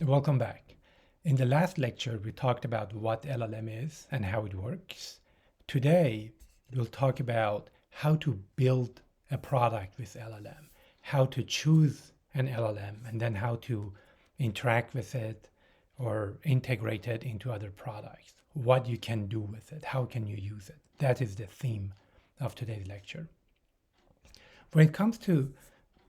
Welcome back. In the last lecture, we talked about what LLM is and how it works. Today, we'll talk about how to build a product with LLM, how to choose an LLM, and then how to interact with it or integrate it into other products, what you can do with it, how can you use it. That is the theme of today's lecture. When it comes to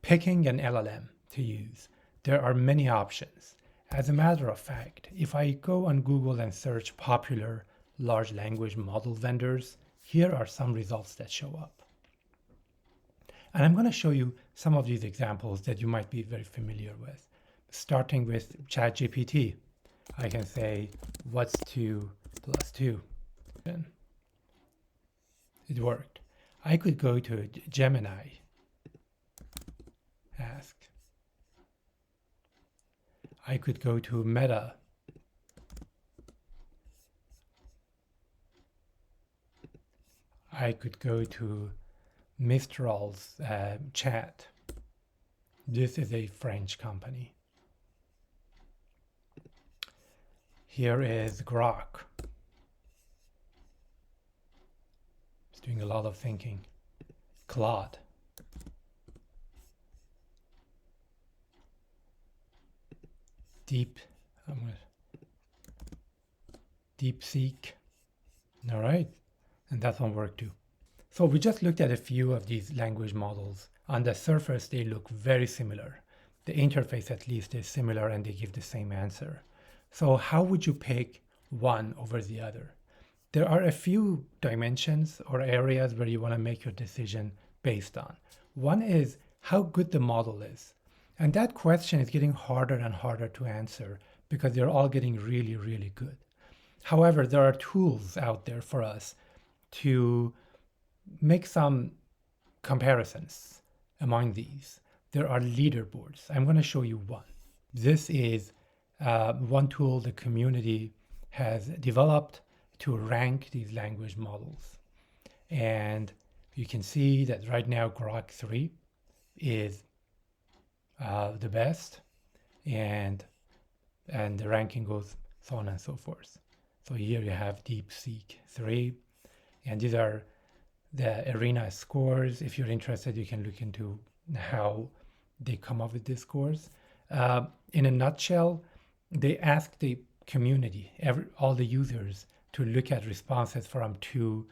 picking an LLM to use, there are many options. As a matter of fact, if I go on Google and search popular large language model vendors, here are some results that show up. And I'm going to show you some of these examples that you might be very familiar with. Starting with ChatGPT, I can say, what's 2 plus 2? It worked. I could go to Gemini, ask. I could go to Meta. I could go to Mistral's chat. This is a French company. Here is Grok. It's doing a lot of thinking. Claude. DeepSeek. All right, and that one worked too. So we just looked at a few of these language models. On the surface, they look very similar. The interface at least is similar and they give the same answer. So how would you pick one over the other? There are a few dimensions or areas where you want to make your decision based on. One is how good the model is. And that question is getting harder and harder to answer because they're all getting really, really good. However, there are tools out there for us to make some comparisons among these. There are leaderboards. I'm going to show you one. This is one tool the community has developed to rank these language models. And you can see that right now Grok 3 is the best, and the ranking goes so on and so forth. So here you have DeepSeek 3, and these are the arena scores. If you're interested, you can look into how they come up with these scores. In a nutshell, they ask the community, all the users, to look at responses from two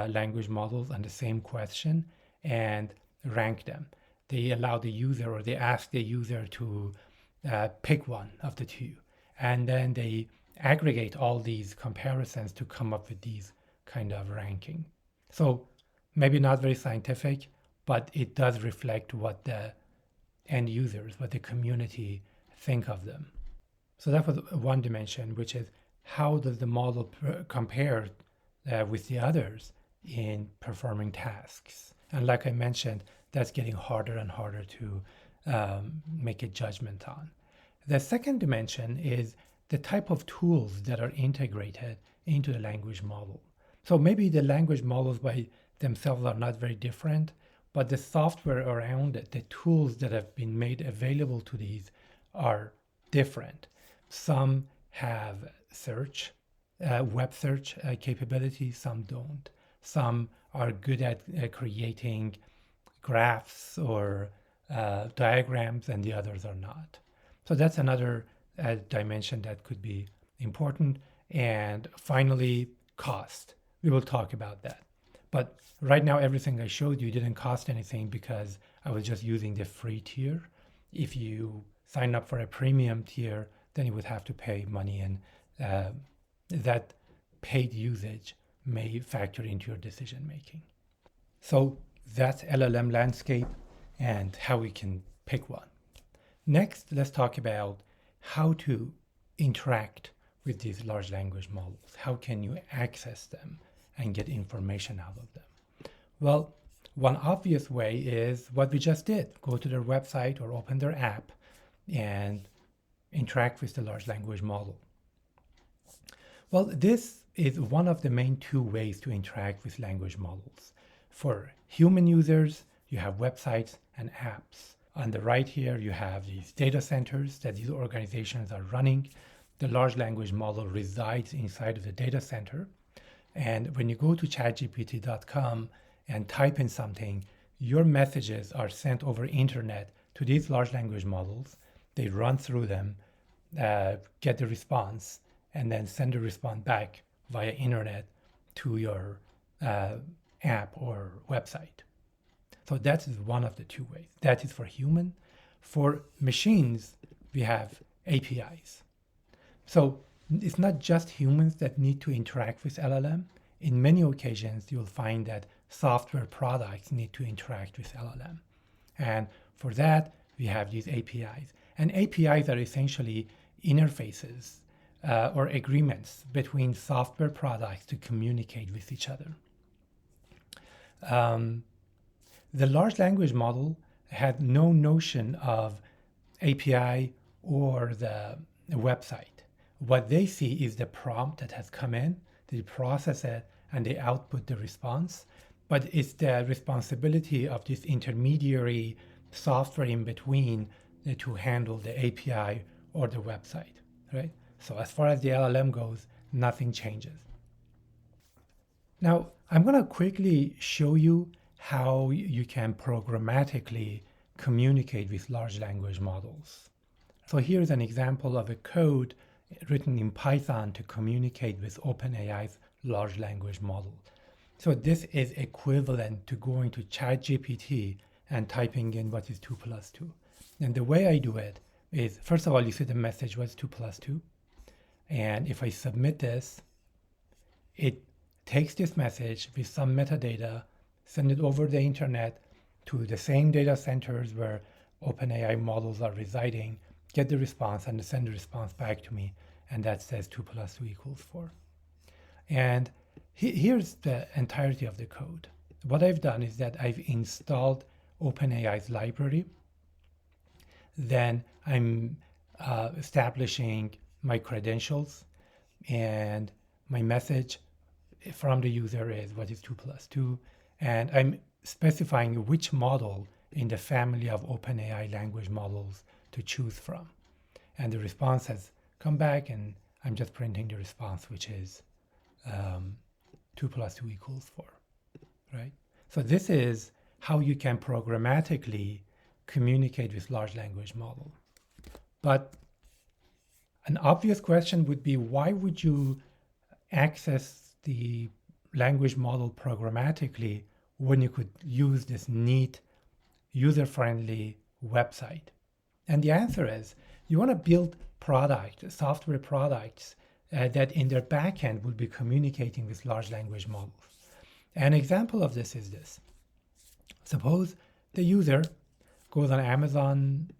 language models on the same question and rank them. They allow the user, or they ask the user to pick one of the two. And then they aggregate all these comparisons to come up with these kind of ranking. So maybe not very scientific, but it does reflect what the end users, what the community think of them. So that was one dimension, which is how does the model compare with the others in performing tasks? And like I mentioned, that's getting harder and harder to make a judgment on. The second dimension is the type of tools that are integrated into the language model. So maybe the language models by themselves are not very different, but the software around it, the tools that have been made available to these are different. Some have search, web search capabilities, some don't. Some are good at creating graphs or diagrams, and the others are not. So that's another dimension that could be important. And finally, cost. We will talk about that. But right now, everything I showed you didn't cost anything because I was just using the free tier. If you sign up for a premium tier, then you would have to pay money, and that paid usage may factor into your decision making. So that's LLM Landscape and how we can pick one. Next, let's talk about how to interact with these large language models. How can you access them and get information out of them? Well, one obvious way is what we just did. Go to their website or open their app and interact with the large language model. Well, this is one of the main two ways to interact with language models. For human users, you have websites and apps. On the right here, you have these data centers that these organizations are running. The large language model resides inside of the data center. And when you go to chatgpt.com and type in something, your messages are sent over internet to these large language models. They run through them, get the response, and then send the response back via internet to your app or website. So that is one of the two ways. That is for human. For machines, we have APIs. So it's not just humans that need to interact with LLM. In many occasions, you'll find that software products need to interact with LLM. And for that, we have these APIs. And APIs are essentially interfaces or agreements between software products to communicate with each other. The large language model had no notion of API or the website. What they see is the prompt that has come in, they process it, and they output the response. But it's the responsibility of this intermediary software in between to handle the API or the website, right? So as far as the LLM goes, nothing changes. Now, I'm going to quickly show you how you can programmatically communicate with large language models. So here's an example of a code written in Python to communicate with OpenAI's large language model. So this is equivalent to going to ChatGPT and typing in what is 2 plus 2. And the way I do it is, first of all, you see the message was 2 plus 2. And if I submit this, it takes this message with some metadata, send it over the internet to the same data centers where OpenAI models are residing, get the response, and send the response back to me. And that says 2 plus 2 equals 4. And here's the entirety of the code. What I've done is that I've installed OpenAI's library. Then I'm establishing my credentials, and my message from the user is what is 2 plus 2. And I'm specifying which model in the family of OpenAI language models to choose from. And the response has come back, and I'm just printing the response, which is 2 plus 2 equals 4, right? So this is how you can programmatically communicate with large language model. But an obvious question would be, why would you access the language model programmatically when you could use this neat, user-friendly website? And the answer is, you want to build software products that in their backend will be communicating with large language models. An example of this is this. Suppose the user goes on Amazon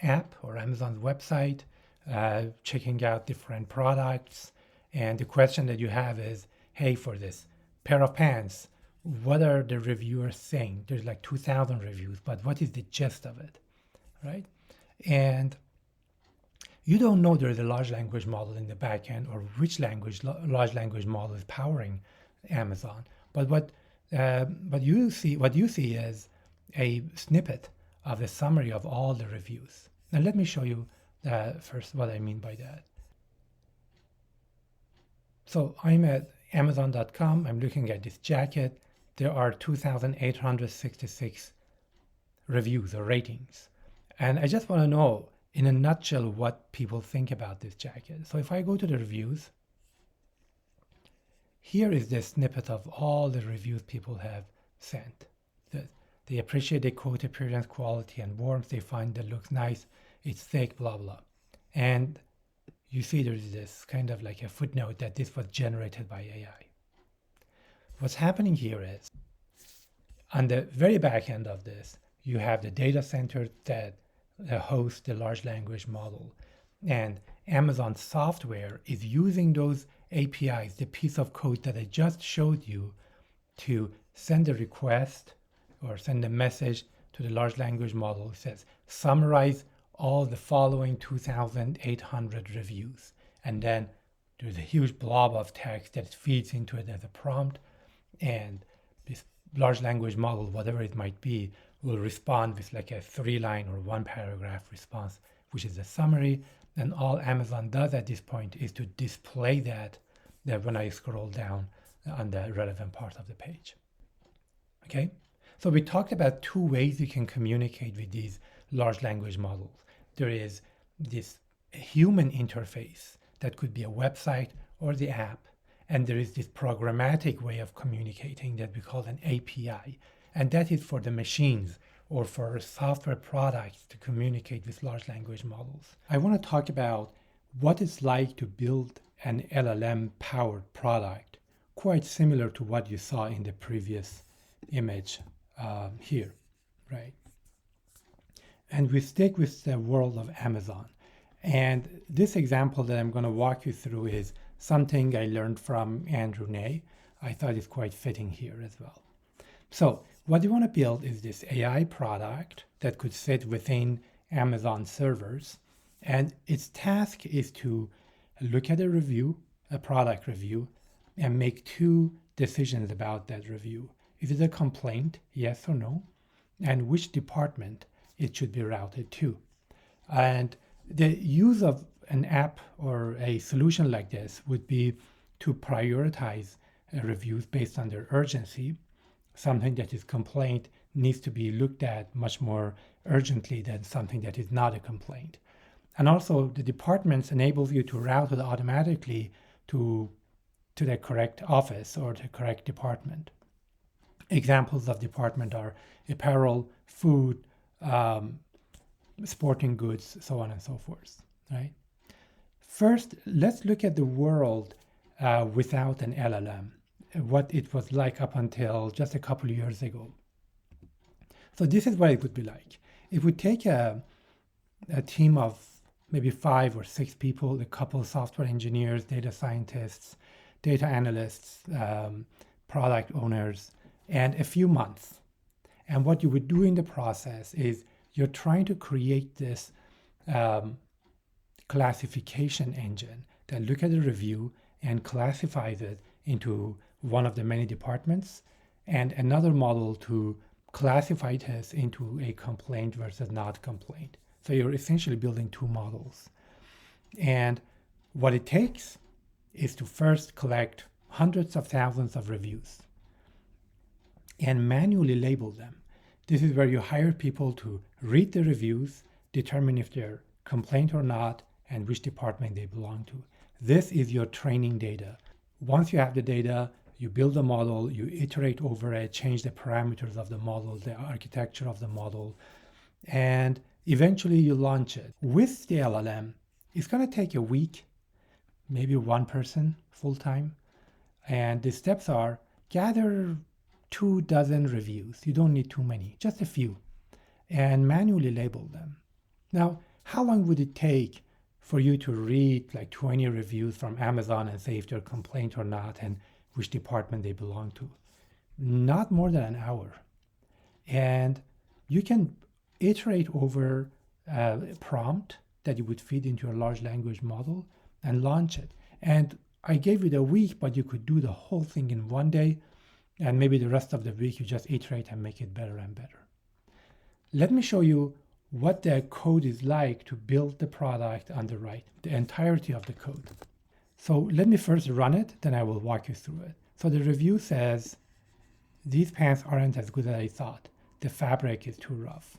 app or Amazon's website, checking out different products, and the question that you have is, hey, for this pair of pants, what are the reviewers saying? There's like 2,000 reviews, but what is the gist of it, right? And you don't know there's a large language model in the backend or which large language model is powering Amazon. But what you see is a snippet of the summary of all the reviews. Now let me show you first what I mean by that. So I'm at Amazon.com. I'm looking at this jacket. There are 2,866 reviews or ratings. And I just want to know, in a nutshell, what people think about this jacket. So if I go to the reviews, here is the snippet of all the reviews people have sent. They appreciate the coat appearance, quality, and warmth. They find it looks nice. It's thick, blah, blah. And you see there's this kind of like a footnote that this was generated by AI. What's happening here is, on the very back end of this, you have the data center that hosts the large language model. And Amazon software is using those APIs, the piece of code that I just showed you, to send a request or send a message to the large language model. It says, summarize all the following 2,800 reviews. And then there's a huge blob of text that feeds into it as a prompt. And this large language model, whatever it might be, will respond with like a 3-line or 1-paragraph response, which is a summary. And all Amazon does at this point is to display that when I scroll down on the relevant part of the page. Okay, so we talked about 2 ways you can communicate with these large language models. There is this human interface that could be a website or the app, and there is this programmatic way of communicating that we call an API, and that is for the machines or for software products to communicate with large language models. I want to talk about what it's like to build an LLM powered product, quite similar to what you saw in the previous image here, right? And we stick with the world of Amazon. And this example that I'm going to walk you through is something I learned from Andrej. I thought it's quite fitting here as well. So what you want to build is this AI product that could sit within Amazon servers. And its task is to look at a review, a product review, and make 2 decisions about that review. Is it a complaint, yes or no? And which department it should be routed to. And the use of an app or a solution like this would be to prioritize reviews based on their urgency. Something that is complaint needs to be looked at much more urgently than something that is not a complaint. And also the departments enables you to route it automatically to the correct office or the correct department. Examples of department are apparel, food, sporting goods, so on and so forth, right? First, let's look at the world without an LLM, what it was like up until just a couple of years ago. So this is what it would be like. It would take a team of maybe 5 or 6 people, a couple of software engineers, data scientists, data analysts, product owners, and a few months. And what you would do in the process is you're trying to create this classification engine that look at the review and classifies it into one of the many departments, and another model to classify this into a complaint versus not complaint. So you're essentially building 2 models. And what it takes is to first collect hundreds of thousands of reviews and manually label them. This is where you hire people to read the reviews, determine if they're complaint or not, and which department they belong to. This is your training data. Once you have the data, you build a model, you iterate over it, change the parameters of the model, the architecture of the model, and eventually you launch it. With the LLM, it's going to take a week, maybe 1 person full-time. And the steps are gather 24 reviews. You don't need too many, just a few, and manually label them. Now, how long would it take for you to read like 20 reviews from Amazon and say if they're a complaint or not and which department they belong to? Not more than an hour. And you can iterate over a prompt that you would feed into your large language model and launch it. And I gave it a week, but you could do the whole thing in 1 day. And maybe the rest of the week you just iterate and make it better and better. Let me show you what the code is like to build the product on the right, the entirety of the code. So let me first run it, then I will walk you through it. So the review says, these pants aren't as good as I thought. The fabric is too rough.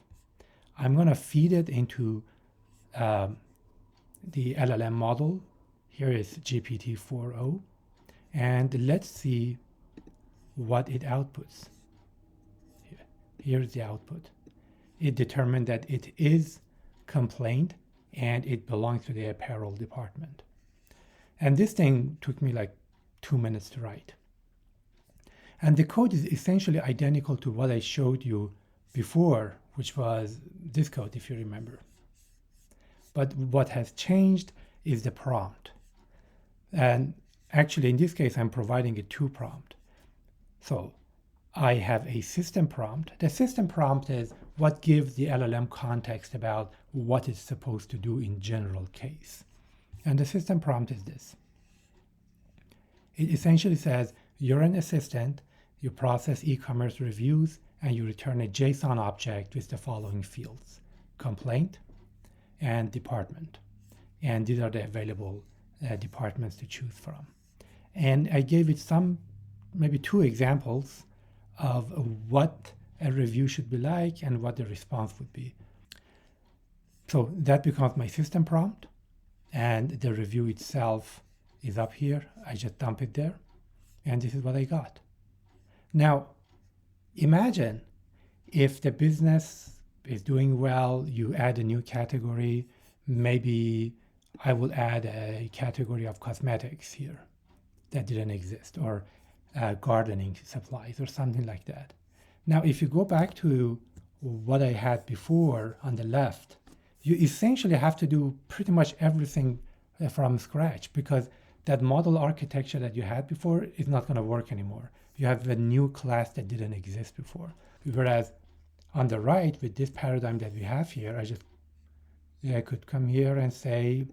I'm going to feed it into the LLM model. Here is GPT-4o. And let's see what it outputs. Here's the output. It determined that it is complaint and it belongs to the apparel department. And this thing took me like 2 minutes to write. And the code is essentially identical to what I showed you before, which was this code, if you remember. But what has changed is the prompt. And actually, in this case, I'm providing a 2 prompt. So I have a system prompt. The system prompt is what gives the LLM context about what it's supposed to do in general case. And the system prompt is this. It essentially says, you're an assistant, you process e-commerce reviews, and you return a JSON object with the following fields: complaint and department. And these are the available departments to choose from. And I gave it maybe 2 examples of what a review should be like and what the response would be. So that becomes my system prompt, and the review itself is up here. I just dump it there, and this is what I got. Now, imagine if the business is doing well, you add a new category. Maybe I will add a category of cosmetics here that didn't exist, or gardening supplies or something like that. Now, if you go back to what I had before on the left, you essentially have to do pretty much everything from scratch, because that model architecture that you had before is not going to work anymore. You have a new class that didn't exist before. Whereas on the right, with this paradigm that we have here, I could come here and say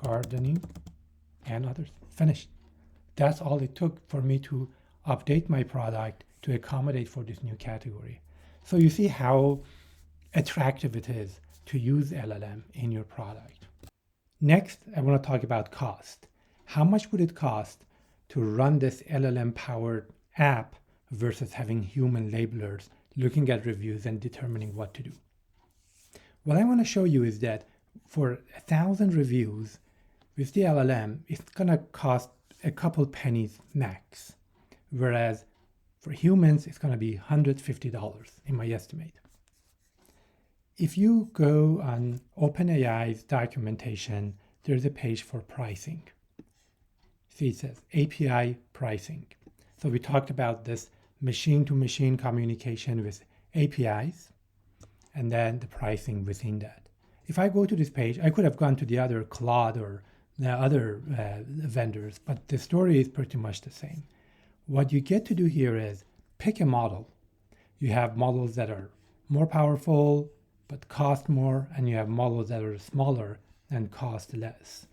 gardening and others. Finished. That's all it took for me to update my product to accommodate for this new category. So you see how attractive it is to use LLM in your product. Next, I want to talk about cost. How much would it cost to run this LLM-powered app versus having human labelers looking at reviews and determining what to do? What I want to show you is that for 1,000 reviews with the LLM, it's going to cost a couple pennies max, whereas for humans, it's going to be $150 in my estimate. If you go on OpenAI's documentation, there's a page for pricing. See, it says API pricing. So we talked about this machine-to-machine communication with APIs, and then the pricing within that. If I go to this page, I could have gone to the other Claude or the other vendors, but the story is pretty much the same. What you get to do here is pick a model. You have models that are more powerful but cost more, and you have models that are smaller and cost less.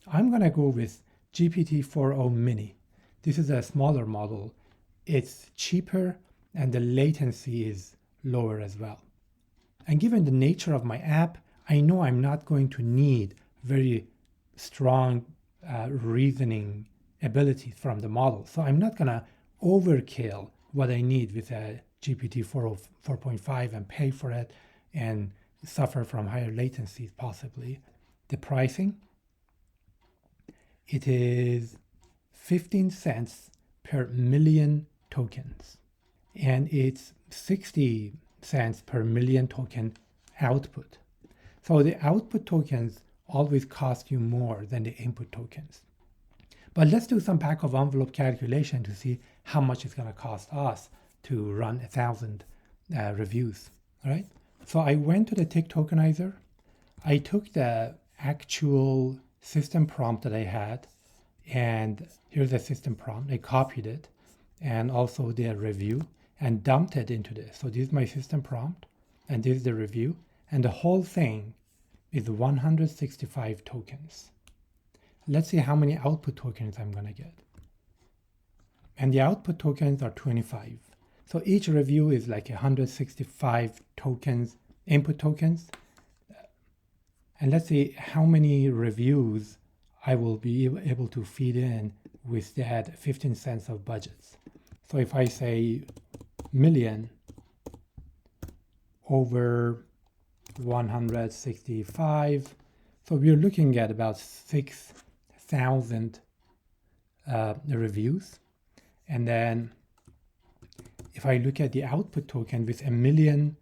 I'm going to go with GPT-4o Mini. This is a smaller model. It's cheaper and the latency is lower as well. And given the nature of my app, I know I'm not going to need very strong reasoning ability from the model. So I'm not going to overkill what I need with a GPT-4o 4.5 and pay for it and suffer from higher latencies possibly. The pricing, it is 15 cents per million tokens, and it's 60 cents per million token output. So the output tokens always cost you more than the input tokens. But let's do some back of envelope calculation to see how much it's going to cost us to run 1,000 reviews, all right? So I went to the tick tokenizer. I took the actual system prompt that I had, and here's the system prompt. I copied it and also the review and dumped it into this. So this is my system prompt, and this is the review, and the whole thing is 165 tokens. Let's see how many output tokens I'm going to get. And the output tokens are 25. So each review is like 165 tokens, input tokens. And let's see how many reviews I will be able to feed in with that 15 cents of budgets. So if I say million over 165, so we're looking at about 6,000 reviews. And then if I look at the output token with a million,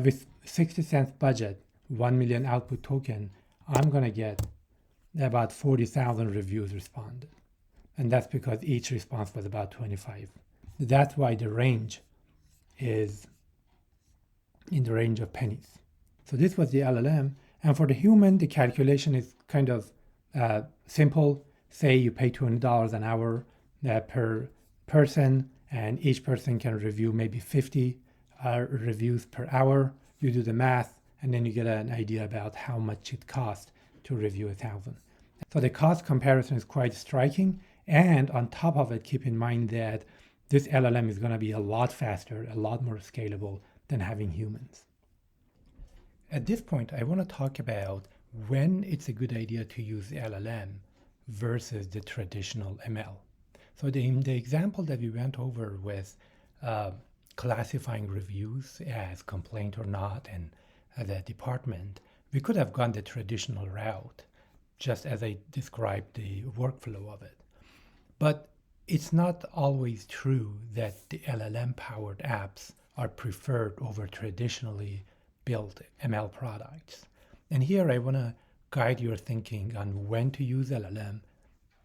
with 60 cents budget, 1 million output token, I'm going to get about 40,000 reviews responded. And that's because each response was about 25. That's why the range is in the range of pennies. So this was the LLM. And for the human, the calculation is kind of simple. Say you pay $200 an hour per person, and each person can review maybe 50 reviews per hour. You do the math, and then you get an idea about how much it costs to review 1,000. So the cost comparison is quite striking. And on top of it, keep in mind that this LLM is going to be a lot faster, a lot more scalable than having humans. At this point, I want to talk about when it's a good idea to use LLM versus the traditional ML. So in the example that we went over with classifying reviews as complaint or not and as a department, we could have gone the traditional route, just as I described the workflow of it. But it's not always true that the LLM-powered apps are preferred over traditionally built ML products. And here I want to guide your thinking on when to use LLM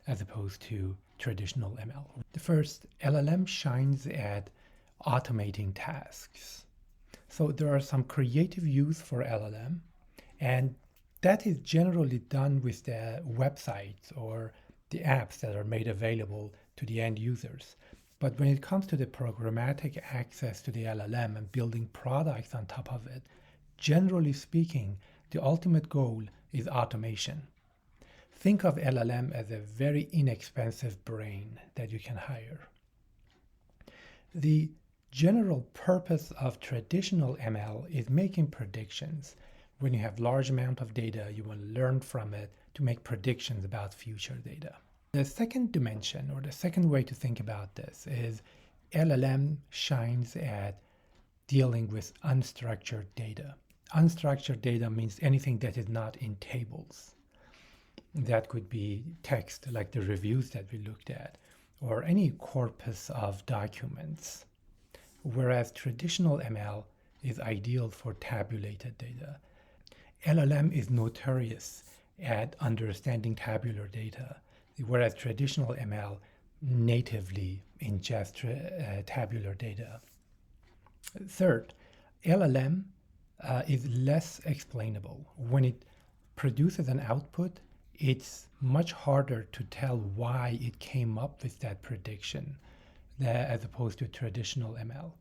as opposed to traditional ML. The first, LLM shines at automating tasks. So there are some creative use for LLM, and that is generally done with the websites or the apps that are made available to the end users. But when it comes to the programmatic access to the LLM and building products on top of it, generally speaking, the ultimate goal is automation. Think of LLM as a very inexpensive brain that you can hire. The general purpose of traditional ML is making predictions. When you have large amount of data, you want to learn from it to make predictions about future data. The second dimension, or the second way to think about this, is LLM shines at dealing with unstructured data. Unstructured data means anything that is not in tables. That could be text, like the reviews that we looked at, or any corpus of documents. Whereas traditional ML is ideal for tabulated data. LLM is notorious at understanding tabular data, whereas traditional ML natively ingests tabular data. Third, LLM is less explainable. When it produces an output, it's much harder to tell why it came up with that prediction as opposed to traditional ML.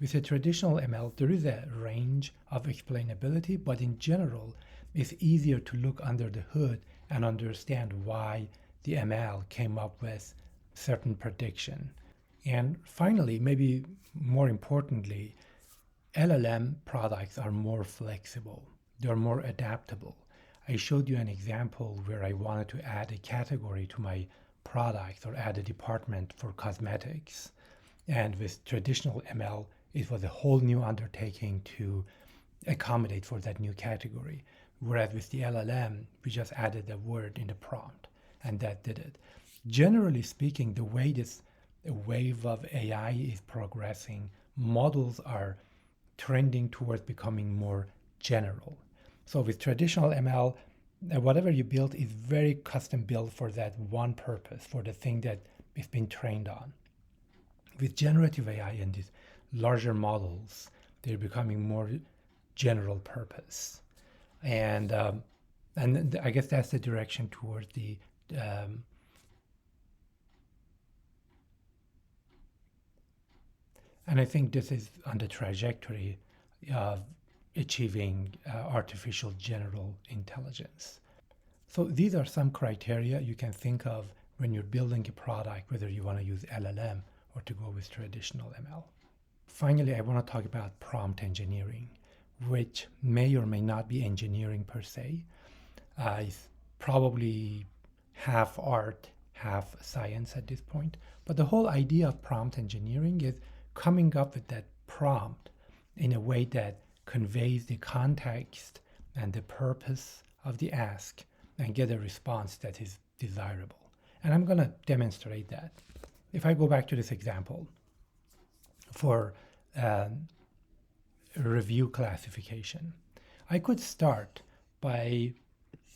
With a traditional ML, there is a range of explainability, but in general, it's easier to look under the hood and understand why the ML came up with certain prediction. And finally, maybe more importantly, LLM products are more flexible. They're more adaptable. I showed you an example where I wanted to add a category to my product or add a department for cosmetics. And with traditional ML, it was a whole new undertaking to accommodate for that new category. Whereas with the LLM, we just added a word in the prompt, and that did it. Generally speaking, the way this wave of AI is progressing, models are trending towards becoming more general. So with traditional ML, whatever you build is very custom built for that one purpose, for the thing that it's been trained on. With generative AI and these larger models, they're becoming more general purpose. And I guess that's the direction towards the and I think this is on the trajectory of achieving artificial general intelligence. So these are some criteria you can think of when you're building a product, whether you want to use LLM or to go with traditional ML. Finally, I want to talk about prompt engineering, which may or may not be engineering per se. It's probably half art, half science at this point. But the whole idea of prompt engineering is coming up with that prompt in a way that conveys the context and the purpose of the ask and get a response that is desirable. And I'm going to demonstrate that. If I go back to this example for review classification, I could start by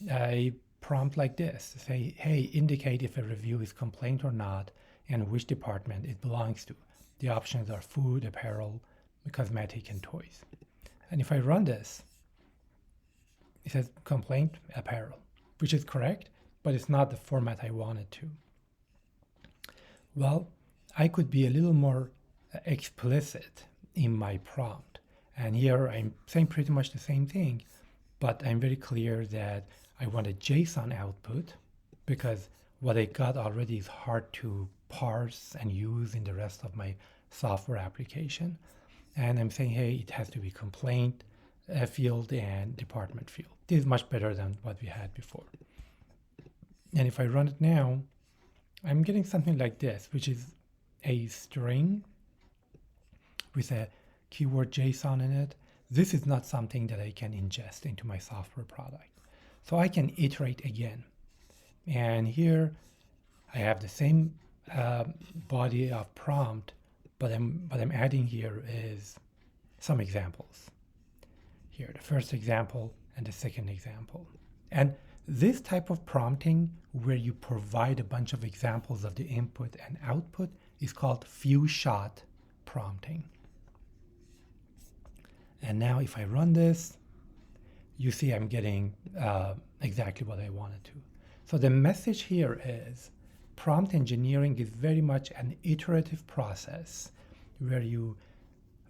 a prompt like this. Say, hey, indicate if a review is complaint or not and which department it belongs to. The options are food, apparel, cosmetic, and toys. And if I run this, it says complaint, apparel, which is correct, but it's not the format I wanted to. Well, I could be a little more explicit in my prompt. And here I'm saying pretty much the same thing, but I'm very clear that I want a JSON output because what I got already is hard to parse and use in the rest of my software application. And I'm saying, hey, it has to be complaint field and department field. This is much better than what we had before. And if I run it now, I'm getting something like this, which is a string with a keyword JSON in it. This is not something that I can ingest into my software product. So I can iterate again. And here I have the same body of prompt, but what I'm adding here is some examples. Here, the first example and the second example. And this type of prompting, where you provide a bunch of examples of the input and output, is called few-shot prompting. And now if I run this, you see I'm getting exactly what I wanted to. So the message here is prompt engineering is very much an iterative process where you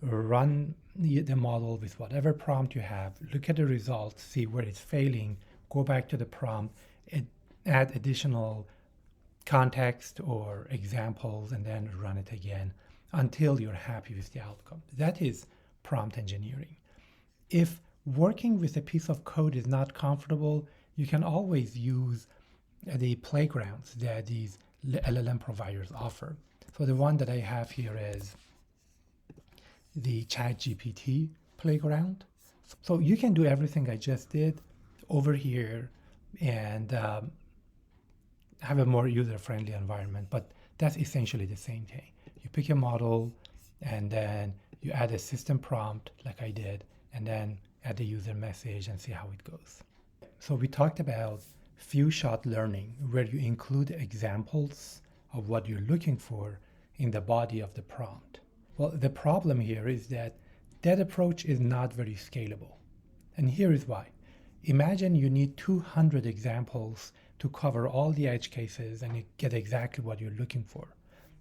run the model with whatever prompt you have, look at the results, see where it's failing, go back to the prompt, add additional context or examples, and then run it again until you're happy with the outcome. That is prompt engineering. If working with a piece of code is not comfortable, you can always use the playgrounds that these LLM providers offer. So the one that I have here is the ChatGPT playground. So you can do everything I just did over here and have a more user-friendly environment, but that's essentially the same thing. You pick a model and then you add a system prompt like I did, and then add the user message and see how it goes. So we talked about few-shot learning, where you include examples of what you're looking for in the body of the prompt. Well, the problem here is that that approach is not very scalable. And here is why. Imagine you need 200 examples to cover all the edge cases and you get exactly what you're looking for.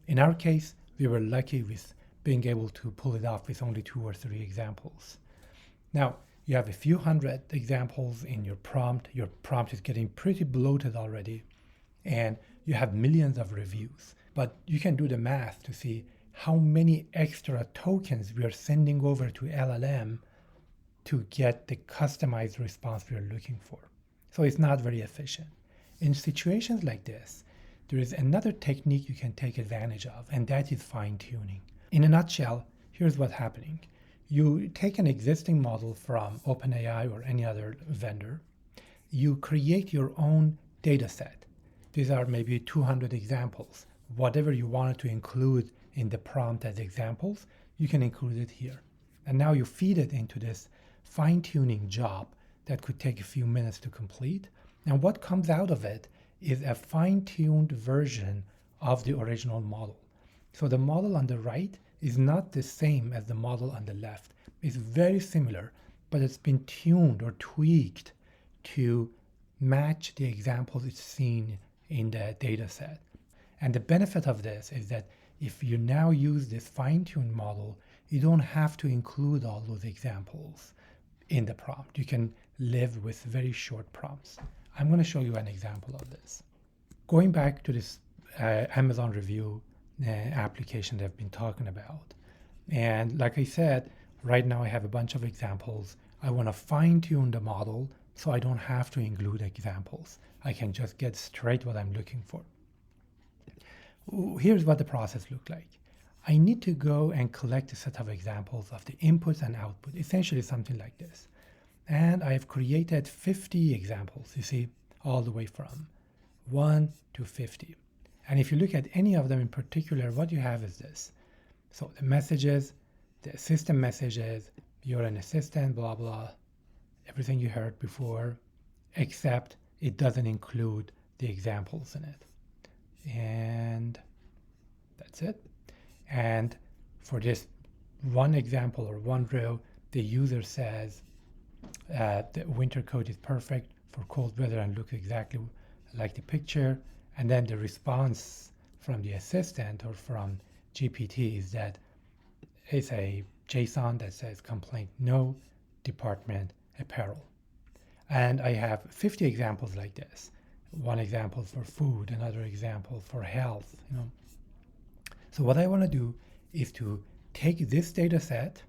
In our case, we were lucky with being able to pull it off with only 2 or 3 examples. Now, you have a few hundred examples in your prompt. Your prompt is getting pretty bloated already, and you have millions of reviews. But you can do the math to see how many extra tokens we are sending over to LLM to get the customized response we are looking for. So it's not very efficient. In situations like this, there is another technique you can take advantage of, and that is fine-tuning. In a nutshell, here's what's happening. You take an existing model from OpenAI or any other vendor. You create your own data set. These are maybe 200 examples. Whatever you wanted to include in the prompt as examples, you can include it here. And now you feed it into this fine-tuning job that could take a few minutes to complete. And what comes out of it is a fine-tuned version of the original model. So the model on the right is not the same as the model on the left. It's very similar, but it's been tuned or tweaked to match the examples it's seen in the data set. And the benefit of this is that if you now use this fine-tuned model, you don't have to include all those examples in the prompt. You can live with very short prompts. I'm going to show you an example of this. Going back to this Amazon review application that I've been talking about. And like I said, right now I have a bunch of examples. I want to fine-tune the model so I don't have to include examples. I can just get straight what I'm looking for. Here's what the process looks like. I need to go and collect a set of examples of the inputs and output, essentially something like this. And I've created 50 examples, you see, all the way from 1 to 50. And if you look at any of them in particular, what you have is this. So the messages, the system messages, you're an assistant, blah, blah, everything you heard before, except it doesn't include the examples in it. And that's it. And for this one example or one row, the user says the winter coat is perfect for cold weather and looks exactly like the picture. And then the response from the assistant or from GPT is that it's a JSON that says complaint no, department apparel. And I have 50 examples like this. one example for food, another example for health, So what I want to do is to take this data set,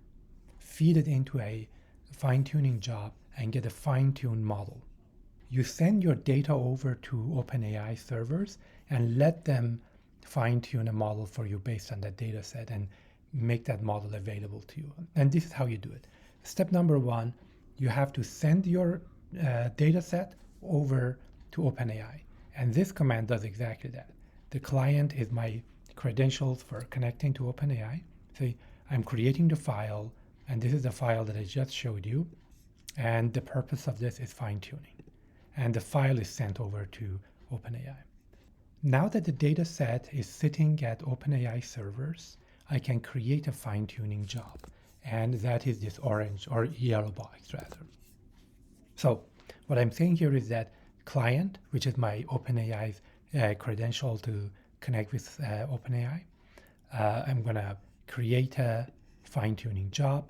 feed it into a fine-tuning job, and get a fine-tuned model. You send your data over to OpenAI servers and let them fine-tune a model for you based on that data set and make that model available to you. And this is how you do it. Step number one, you have to send your data set over to OpenAI. And this command does exactly that. The client is my credentials for connecting to OpenAI. So I'm creating the file, and this is the file that I just showed you. And the purpose of this is fine-tuning. And the file is sent over to OpenAI. Now that the data set is sitting at OpenAI servers, I can create a fine-tuning job. And that is this orange or yellow box rather. So what I'm saying here is that client, which is my OpenAI's credential to connect with OpenAI, I'm going to create a fine-tuning job.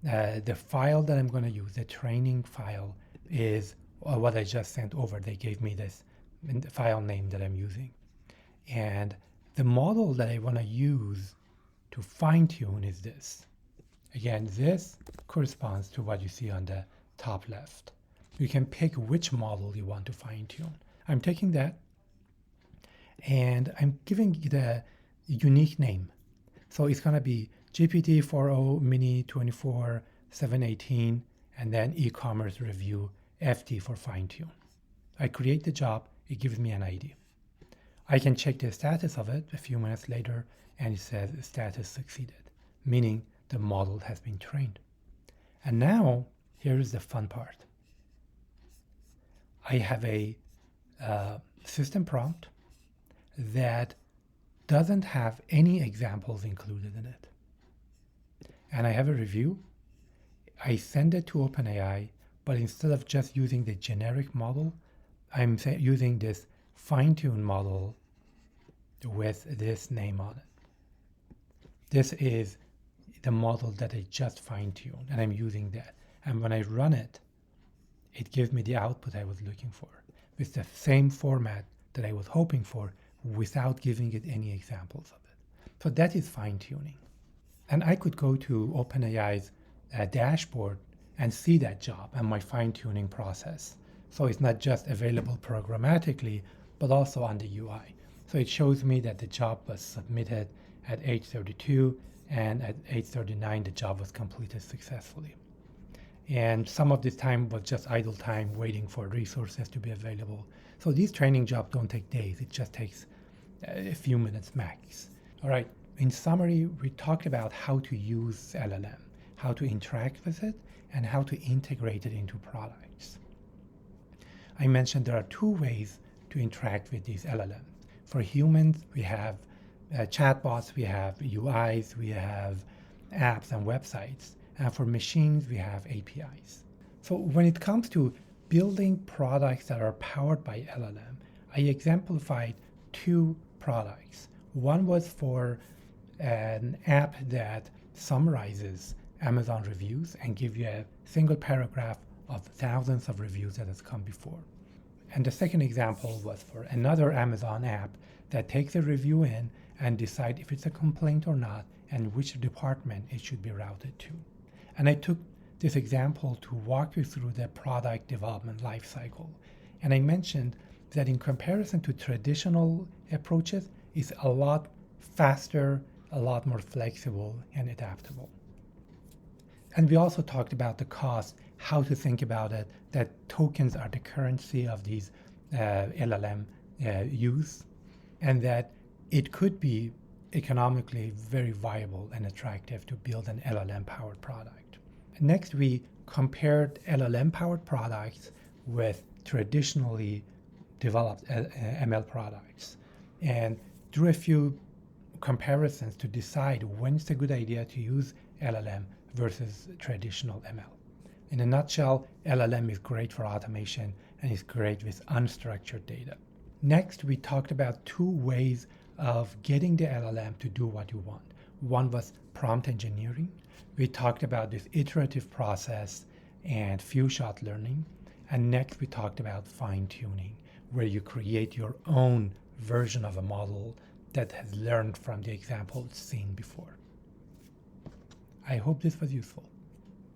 The file that I'm going to use, the training file, is what I just sent over. They gave me this file name that I'm using. And the model that I want to use to fine-tune is this. Again, this corresponds to what you see on the top left. You can pick which model you want to fine-tune. I'm taking that and I'm giving it a unique name. So it's going to be GPT-4o Mini 24 718 and then e-commerce review FT for fine-tune. I create the job, it gives me an ID. I can check the status of it a few minutes later and it says status succeeded, meaning the model has been trained. And now, here is the fun part. I have a system prompt that doesn't have any examples included in it. And I have a review. I send it to OpenAI, but instead of just using the generic model, I'm using this fine-tuned model with this name on it. This is the model that I just fine-tuned, and I'm using that. And when I run it, it gives me the output I was looking for with the same format that I was hoping for without giving it any examples of it. So that is fine-tuning. And I could go to OpenAI's dashboard and see that job and my fine-tuning process. So it's not just available programmatically, but also on the UI. So it shows me that the job was submitted at 8:32 and at 8:39 the job was completed successfully. And some of this time was just idle time waiting for resources to be available. So these training jobs don't take days, it just takes a few minutes max. All right, in summary, we talked about how to use LLM, how to interact with it, and how to integrate it into products. I mentioned there are two ways to interact with these LLMs. For humans, we have chatbots, we have UIs, we have apps and websites. And for machines, we have APIs. So when it comes to building products that are powered by LLM, I exemplified two products. One was for an app that summarizes Amazon reviews and gives you a single paragraph of thousands of reviews that has come before. And the second example was for another Amazon app that takes a review in and decides if it's a complaint or not and which department it should be routed to. And I took this example to walk you through the product development lifecycle. And I mentioned that in comparison to traditional approaches, it's a lot faster, a lot more flexible and adaptable. And we also talked about the cost, how to think about it, that tokens are the currency of these LLM use, and that it could be economically very viable and attractive to build an LLM-powered product. Next, we compared LLM-powered products with traditionally developed ML products and drew a few comparisons to decide when it's a good idea to use LLM versus traditional ML. In a nutshell, LLM is great for automation and is great with unstructured data. Next, we talked about two ways of getting the LLM to do what you want. One was prompt engineering. We talked about this iterative process and few-shot learning. And next, we talked about fine-tuning, where you create your own version of a model that has learned from the example it's seen before. I hope this was useful.